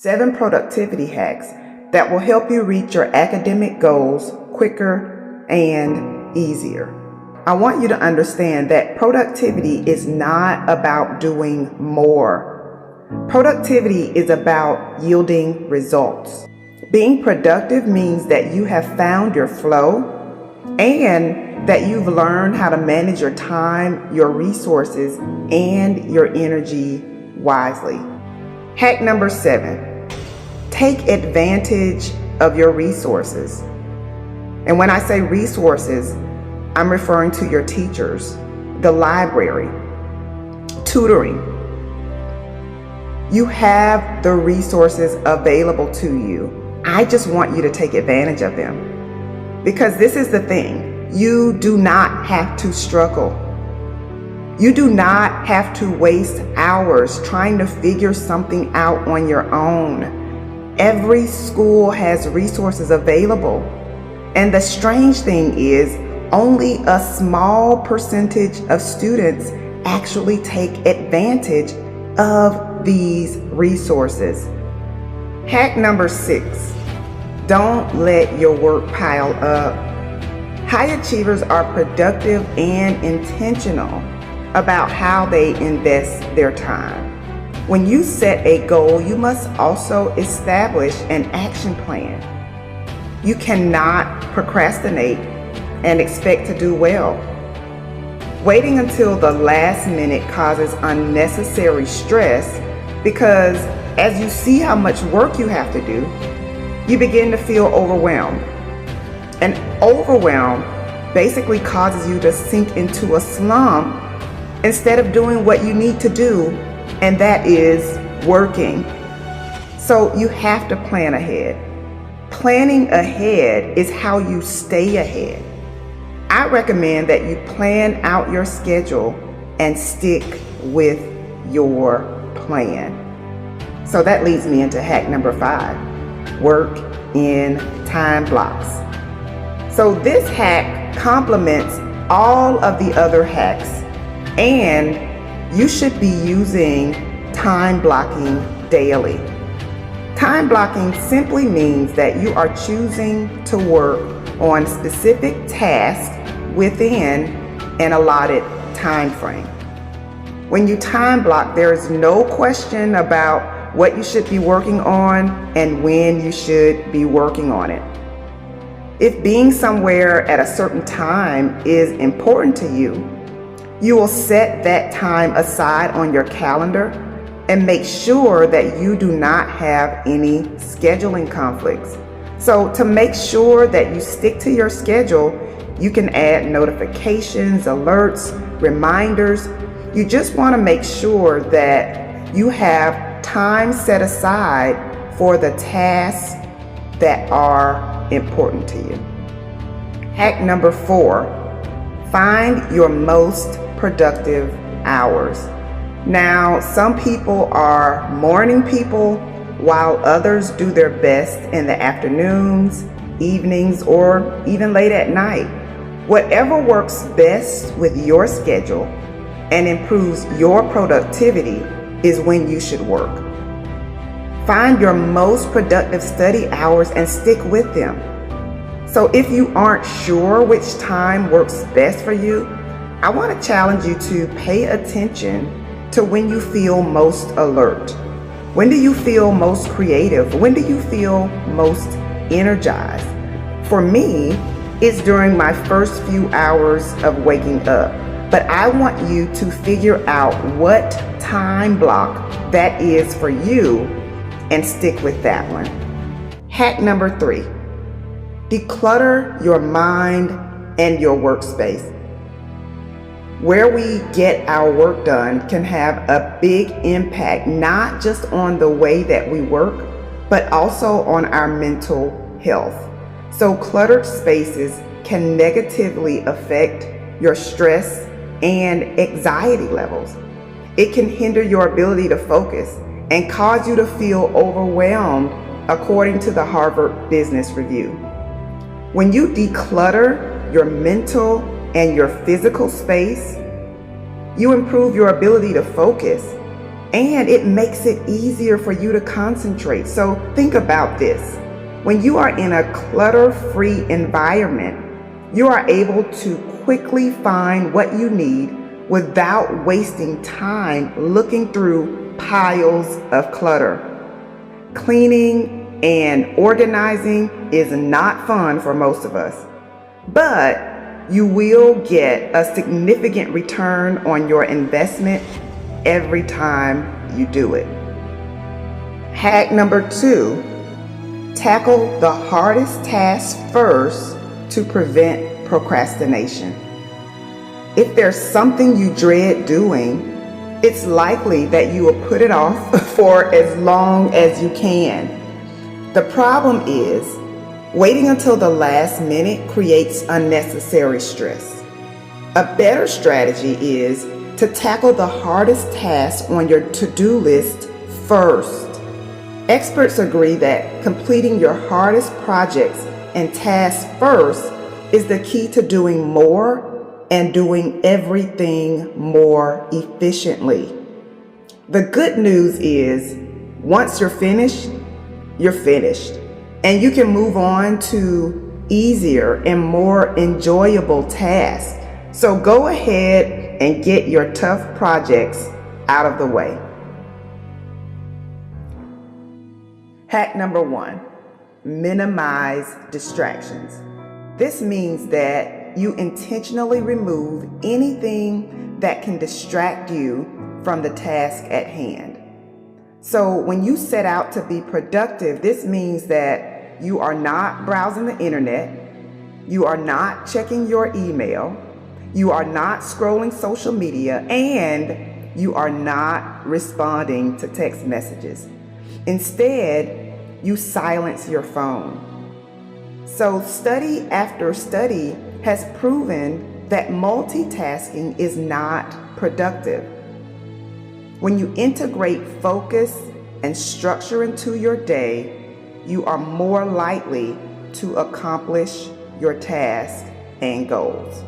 7 productivity hacks that will help you reach your academic goals quicker and easier. I want you to understand that productivity is not about doing more. Productivity is about yielding results. Being productive means that you have found your flow and that you've learned how to manage your time, your resources, and your energy wisely. Hack number 7, take advantage of your resources. And when I say resources, I'm referring to your teachers, the library, tutoring. You have the resources available to you. I just want you to take advantage of them. Because this is the thing, you do not have to struggle. You do not have to waste hours trying to figure something out on your own. Every school has resources available. And the strange thing is, only a small percentage of students actually take advantage of these resources. Hack number 6, don't let your work pile up. High achievers are productive and intentional about how they invest their time. When you set a goal, you must also establish an action plan. You cannot procrastinate and expect to do well. Waiting until the last minute causes unnecessary stress because as you see how much work you have to do, you begin to feel overwhelmed. And overwhelm basically causes you to sink into a slump instead of doing what you need to do, and that is working. So you have to plan ahead. Planning ahead is how you stay ahead. I recommend that you plan out your schedule and stick with your plan. So that leads me into hack number 5, work in time blocks. So this hack complements all of the other hacks, and you should be using time blocking daily. Time blocking simply means that you are choosing to work on specific tasks within an allotted time frame. When you time block, there is no question about what you should be working on and when you should be working on it. If being somewhere at a certain time is important to you, you will set that time aside on your calendar and make sure that you do not have any scheduling conflicts. So to make sure that you stick to your schedule, you can add notifications, alerts, reminders. You just want to make sure that you have time set aside for the tasks that are important to you. Hack number 4, find your most productive hours. Now, some people are morning people, while others do their best in the afternoons, evenings, or even late at night. Whatever works best with your schedule and improves your productivity is when you should work. Find your most productive study hours and stick with them. So if you aren't sure which time works best for you, I want to challenge you to pay attention to when you feel most alert. When do you feel most creative? When do you feel most energized? For me, it's during my first few hours of waking up. But I want you to figure out what time block that is for you and stick with that one. Hack number 3, declutter your mind and your workspace. Where we get our work done can have a big impact, not just on the way that we work, but also on our mental health. So cluttered spaces can negatively affect your stress and anxiety levels. It can hinder your ability to focus and cause you to feel overwhelmed, according to the Harvard Business Review. When you declutter your mental and your physical space, you improve your ability to focus and it makes it easier for you to concentrate. So think about this. When you are in a clutter-free environment, you are able to quickly find what you need without wasting time looking through piles of clutter. Cleaning and organizing is not fun for most of us, but you will get a significant return on your investment every time you do it. Hack number 2, tackle the hardest task first to prevent procrastination. If there's something you dread doing, it's likely that you will put it off for as long as you can. The problem is, waiting until the last minute creates unnecessary stress. A better strategy is to tackle the hardest task on your to-do list first. Experts agree that completing your hardest projects and tasks first is the key to doing more and doing everything more efficiently. The good news is, once you're finished, and you can move on to easier and more enjoyable tasks. So go ahead and get your tough projects out of the way. Hack number 1, minimize distractions. This means that you intentionally remove anything that can distract you from the task at hand. So when you set out to be productive, this means that you are not browsing the internet, you are not checking your email, you are not scrolling social media, and you are not responding to text messages. Instead, you silence your phone. So study after study has proven that multitasking is not productive. When you integrate focus and structure into your day, you are more likely to accomplish your tasks and goals.